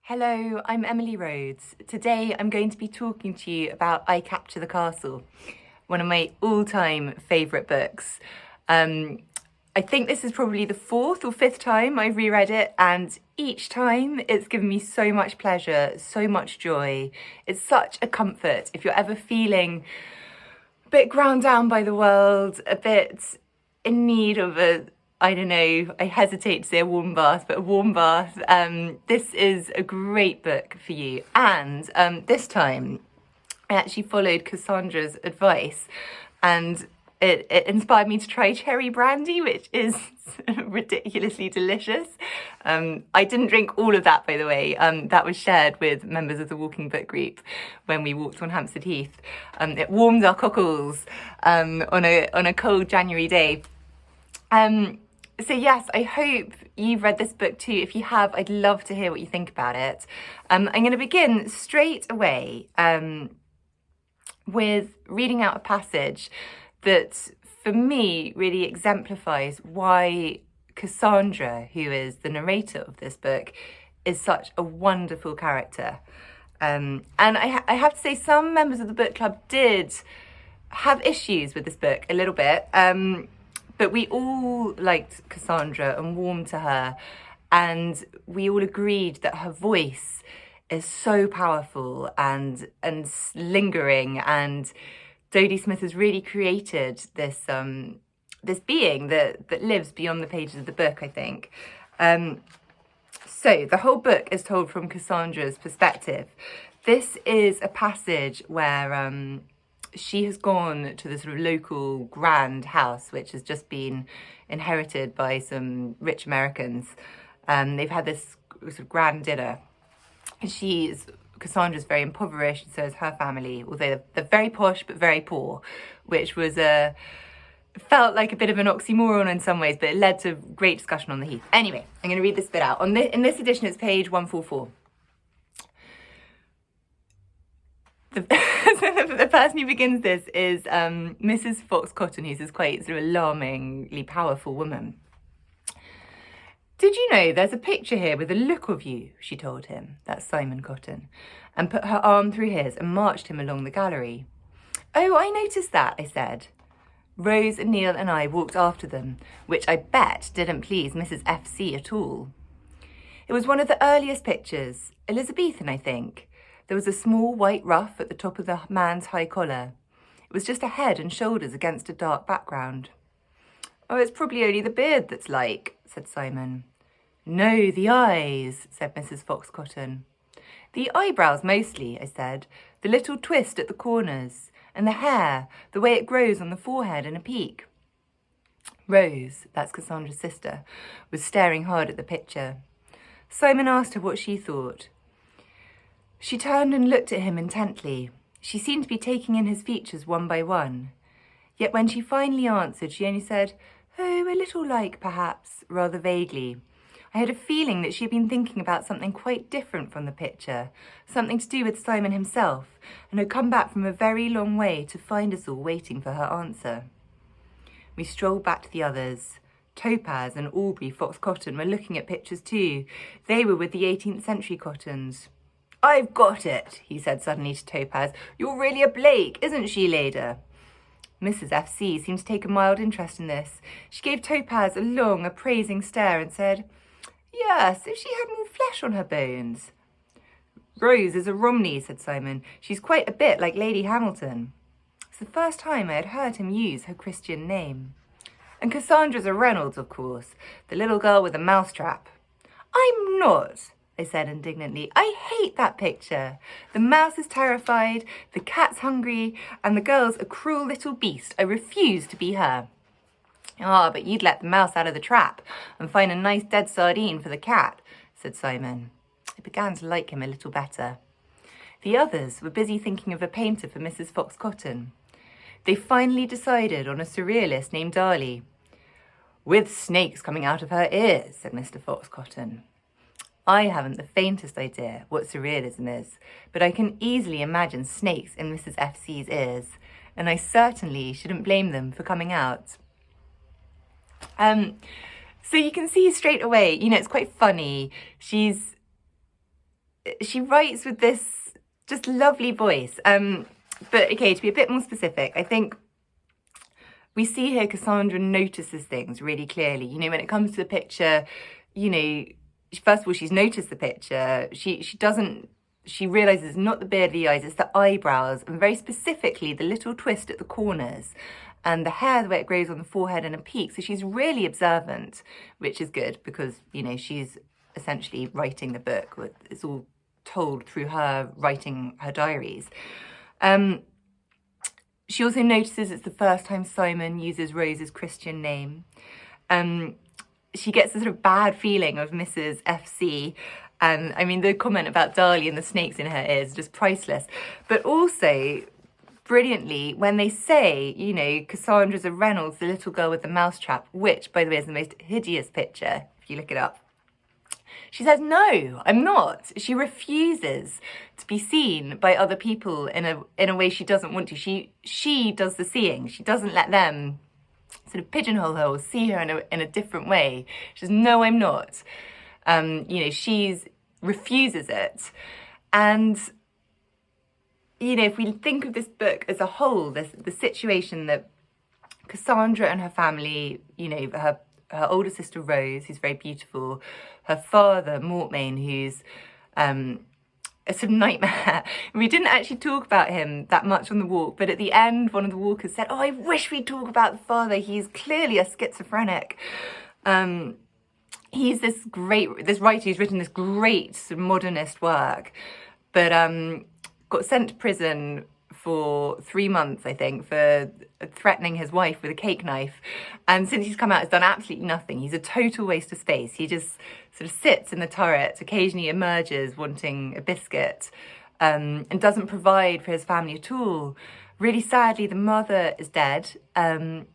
Hello, I'm Emily Rhodes. Today I'm going to be talking to you about I Capture the Castle, one of my all-time favourite books. I think this is probably the fourth or fifth time I've reread it, and each time it's given me so much pleasure, so much joy. It's such a comfort if you're ever feeling a bit ground down by the world, a bit in need of I don't know, I hesitate to say a warm bath, but a warm bath. This is a great book for you. And this time I actually followed Cassandra's advice, and it inspired me to try cherry brandy, which is ridiculously delicious. I didn't drink all of that, by the way. That was shared with members of the Walking Book group when we walked on Hampstead Heath. It warmed our cockles on a cold January day. So yes, I hope you've read this book too. If you have, I'd love to hear what you think about it. I'm going to begin straight away with reading out a passage that, for me, really exemplifies why Cassandra, who is the narrator of this book, is such a wonderful character. And I have to say, some members of the book club did have issues with this book a little bit. But we all liked Cassandra and warmed to her, and we all agreed that her voice is so powerful and lingering, and Dodie Smith has really created this this being that lives beyond the pages of the book, I think. So the whole book is told from Cassandra's perspective. This is a passage where she has gone to the sort of local grand house, which has just been inherited by some rich Americans. They've had this sort of grand dinner. Cassandra's very impoverished, and so is her family, although they're very posh but very poor, which was felt like a bit of an oxymoron in some ways, but it led to great discussion on the Heath. Anyway, I'm going to read this bit out. In this edition, it's page 144. The person who begins this is Mrs. Fox Cotton, who's this quite sort of alarmingly powerful woman. "Did you know there's a picture here with a look of you?" she told him, that's Simon Cotton, and put her arm through his and marched him along the gallery. "Oh, I noticed that," I said. Rose and Neil and I walked after them, which I bet didn't please Mrs. F.C. at all. It was one of the earliest pictures, Elizabethan, I think. There was a small white ruff at the top of the man's high collar. It was just a head and shoulders against a dark background. "Oh, it's probably only the beard that's like," said Simon. "No, the eyes," said Mrs. Fox Cotton. "The eyebrows mostly," I said. "The little twist at the corners. And the hair, the way it grows on the forehead in a peak." Rose, that's Cassandra's sister, was staring hard at the picture. Simon asked her what she thought. She turned and looked at him intently. She seemed to be taking in his features one by one. Yet when she finally answered, she only said, "Oh, a little like, perhaps," rather vaguely. I had a feeling that she had been thinking about something quite different from the picture, something to do with Simon himself, and had come back from a very long way to find us all waiting for her answer. We strolled back to the others. Topaz and Aubrey Fox Cotton were looking at pictures too. They were with the 18th century Cottons. "I've got it," he said suddenly to Topaz. "You're really a Blake, isn't she, Leda?" Mrs. F.C. seemed to take a mild interest in this. She gave Topaz a long, appraising stare and said, "Yes, if she had more flesh on her bones." "Rose is a Romney," said Simon. "She's quite a bit like Lady Hamilton." It's the first time I had heard him use her Christian name. "And Cassandra's a Reynolds, of course, the little girl with the mousetrap." "I'm not," I said indignantly. "I hate that picture. The mouse is terrified, the cat's hungry, and the girl's a cruel little beast. I refuse to be her." "Ah, but you'd let the mouse out of the trap and find a nice dead sardine for the cat," said Simon. I began to like him a little better. The others were busy thinking of a painter for Mrs. Fox Cotton. They finally decided on a surrealist named Dodie. "With snakes coming out of her ears," said Mr. Fox Cotton. I haven't the faintest idea what surrealism is, but I can easily imagine snakes in Mrs. F.C.'s ears, and I certainly shouldn't blame them for coming out. So you can see straight away, it's quite funny. She's she writes with this just lovely voice. But okay, to be a bit more specific, I think we see here Cassandra notices things really clearly. You know, when it comes to the picture, you know, first of all, she's noticed the picture. She realises it's not the beardly eyes, it's the eyebrows, and very specifically the little twist at the corners and the hair, the way it grows on the forehead and a peak. So she's really observant, which is good because, you know, she's essentially writing the book. It's all told through her writing her diaries. She also notices it's the first time Simon uses Rose's Christian name. She gets a sort of bad feeling of Mrs. FC. And I mean, the comment about Dodie and the snakes in her ears is just priceless. But also, brilliantly, when they say, you know, Cassandra's a Reynolds, the little girl with the mousetrap, which, by the way, is the most hideous picture, if you look it up. She says, no, I'm not. She refuses to be seen by other people in a way she doesn't want to. She does the seeing. She doesn't let them sort of pigeonhole her or see her in a different way. She says, no, I'm not. You know, she's refuses it. And, you know, if we think of this book as a whole, the situation that Cassandra and her family, you know, her older sister Rose, who's very beautiful, her father Mortmain, who's a sort of nightmare. We didn't actually talk about him that much on the walk, but at the end, one of the walkers said, oh, I wish we'd talk about the father. He's clearly a schizophrenic. He's this writer who's written this great sort of modernist work, but got sent to prison for 3 months, I think, for threatening his wife with a cake knife. And since he's come out, has done absolutely nothing. He's a total waste of space. He just sort of sits in the turret, occasionally emerges wanting a biscuit, and doesn't provide for his family at all. Really sadly, the mother is dead. And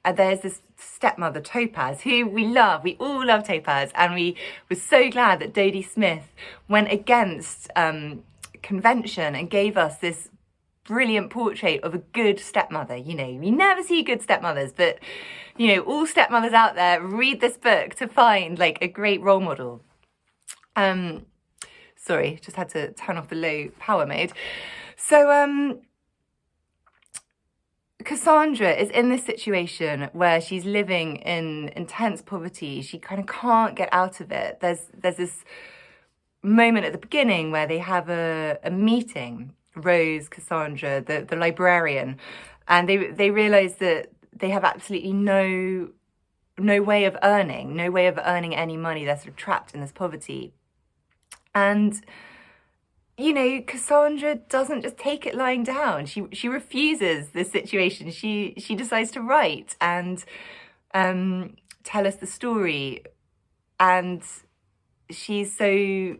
there's this stepmother, Topaz, who we love. We all love Topaz. And we were so glad that Dodie Smith went against convention and gave us this brilliant portrait of a good stepmother. You know, you never see good stepmothers, but, you know, all stepmothers out there, read this book to find, like, a great role model. Sorry, just had to turn off the low power mode. So, Cassandra is in this situation where she's living in intense poverty. She kind of can't get out of it. There's this moment at the beginning where they have a meeting, Rose, Cassandra, the librarian, and they realise that they have absolutely no way of earning any money. They're sort of trapped in this poverty. And, you know, Cassandra doesn't just take it lying down. She refuses this situation. She decides to write and tell us the story. And she's so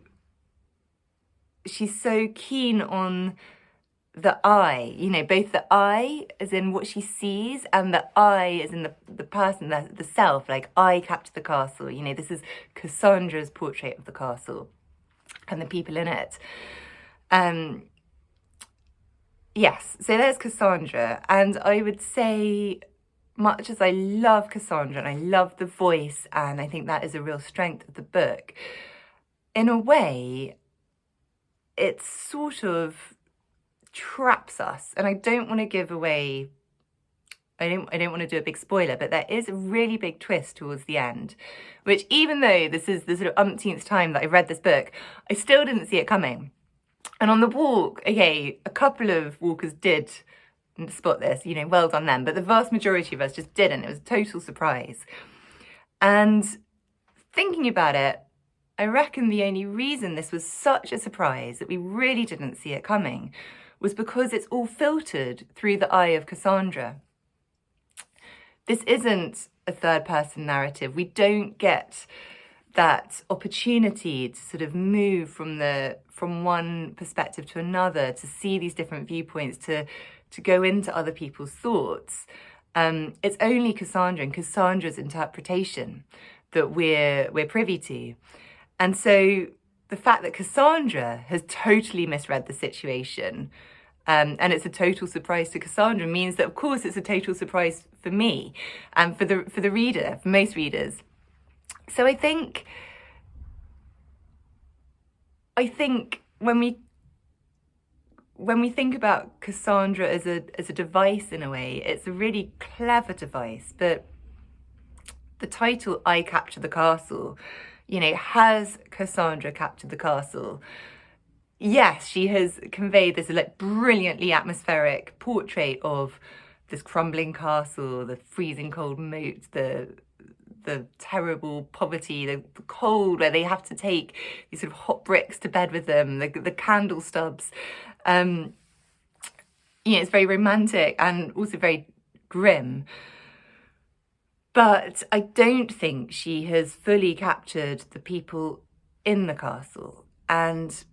keen on the eye, you know, both the eye as in what she sees and the I as in the person, the self, like I captured the castle. You know, this is Cassandra's portrait of the castle and the people in it. Yes, so there's Cassandra, and I would say, much as I love Cassandra and I love the voice, and I think that is a real strength of the book, in a way, it sort of traps us. And I don't want to give away, I don't want to do a big spoiler, but there is a really big twist towards the end, which, even though this is the sort of umpteenth time that I've read this book, I still didn't see it coming. And on the walk, okay, a couple of walkers did spot this, you know, well done them, but the vast majority of us just didn't. It was a total surprise. And thinking about it, I reckon the only reason this was such a surprise, that we really didn't see it coming, was because it's all filtered through the eye of Cassandra. This isn't a third-person narrative. We don't get that opportunity to sort of move from one perspective to another, to see these different viewpoints, to go into other people's thoughts. It's only Cassandra and Cassandra's interpretation that we're privy to. And so the fact that Cassandra has totally misread the situation, and it's a total surprise to Cassandra, means that, of course, it's a total surprise for me and for the reader, for most readers. So I think I think when we think about Cassandra as a device in a way, it's a really clever device, but the title, I Capture the Castle, you know, has Cassandra captured the castle? Yes, she has conveyed this like brilliantly atmospheric portrait of this crumbling castle, the freezing cold moat, the terrible poverty, the cold where they have to take these sort of hot bricks to bed with them, the candle stubs. You know, it's very romantic and also very grim. But I don't think she has fully captured the people in the castle. And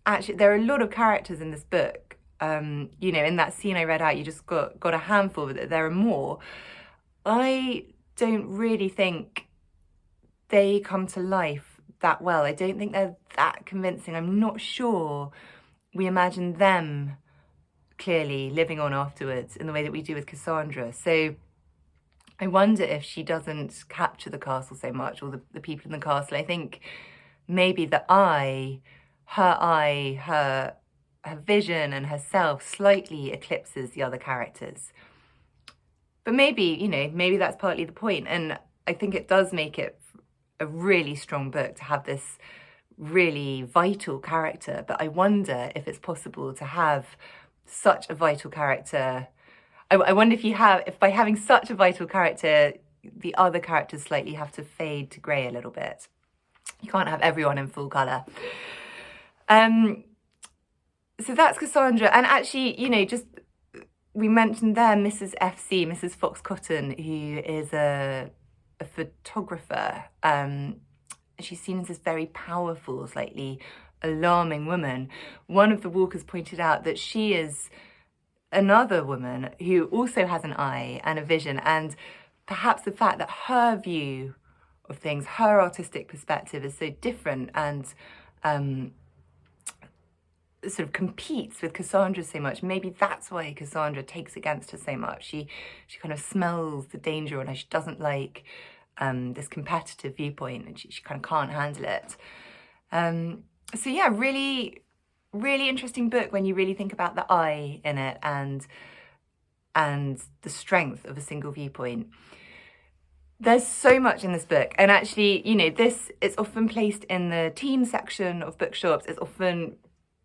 actually, there are a lot of characters in this book. You know, in that scene I read out, you just got a handful, but there are more. I don't really think they come to life that well. I don't think they're that convincing. I'm not sure we imagine them clearly living on afterwards in the way that we do with Cassandra. So I wonder if she doesn't capture the castle so much, or the people in the castle. I think maybe her vision and herself slightly eclipses the other characters. But maybe, you know, maybe that's partly the point. And I think it does make it a really strong book to have this really vital character. But I wonder if it's possible to have such a vital character. I wonder if by having such a vital character, the other characters slightly have to fade to grey a little bit. You can't have everyone in full colour. So that's Cassandra. And actually, you know, just we mentioned there Mrs. FC, Mrs. Fox Cotton, who is a photographer. She's seen as this very powerful, slightly alarming woman. One of the walkers pointed out that she is another woman who also has an eye and a vision, and perhaps the fact that her view of things, her artistic perspective is so different and sort of competes with Cassandra so much. Maybe that's why Cassandra takes against her so much. She kind of smells the danger on her. She doesn't like this competitive viewpoint, and she kind of can't handle it. So yeah, really interesting book when you really think about the I in it and the strength of a single viewpoint. There's so much in this book, and actually, you know, it's often placed in the teen section of bookshops. It's often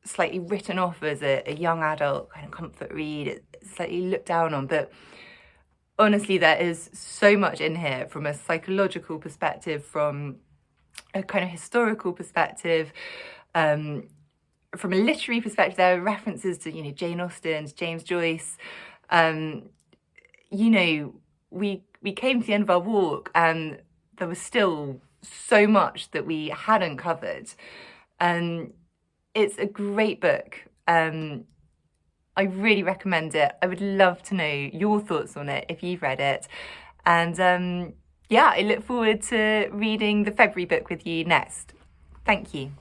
slightly written off as a young adult kind of comfort read. It's slightly looked down on, but honestly, there is so much in here from a psychological perspective, from a kind of historical perspective, from a literary perspective. There are references to, you know, Jane Austen, James Joyce. You know, we came to the end of our walk and there was still so much that we hadn't covered. It's a great book. I really recommend it. I would love to know your thoughts on it if you've read it. And yeah, I look forward to reading the February book with you next. Thank you.